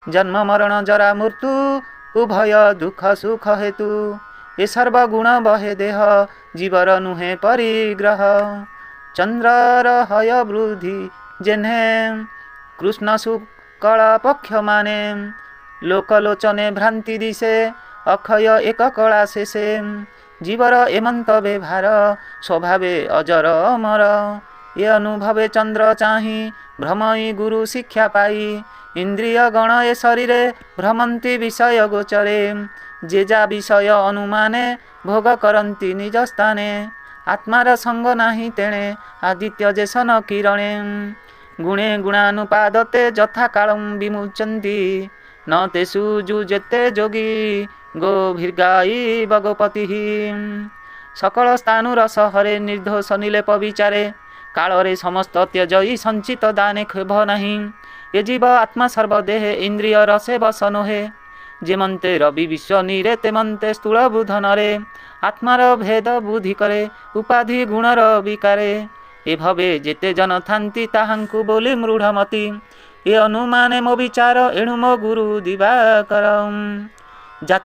जन्म मरण जरा मृत्यु उभय दुख सुख हेतु ए सर्वगुण बहे देह जीवर नुहे परिग्रह चंद्र हय वृद्धि जेन्हे कृष्ण शुक्ल पक्ष माने लोकलोचने भ्रांति दिशे अक्षय एक कला शेषे जीवर एमंत व्यवहार स्वभावे अजर अमर ये अनुभवे चंद्र चाहि भ्रमई गुरु शिक्षा पाई इंद्रिय गण ए शरीरे भ्रमंती विषय गोचरे जे जा विषय अनुमाने भोग करती निज स्थाने आत्मार संग नाही तेणे आदित्य जेसन किरणे गुणे गुणानुपादते यथा कालम विमुचन्ति न तेषु जुजेते जोगी गोभिर्गाई भगवती सकल स्थानुर सहरे निर्दोष निलेप विचारे कालरे समस्त त्यजई संचित दाने खेभ नहीं ये जीव आत्मा सर्वदेहे इंद्रिय रसे बस नोहे जेमंते रवि विश्व नीरे तेमंते स्थूल बुधनरे आत्मार भेद बुद्धि करे उपाधि गुणर विकारे ए भवे जेते जन थांती ताहांकु बोली मृढ़मती ये अनुमाने मो विचार एणु मो गुरु दिवाकर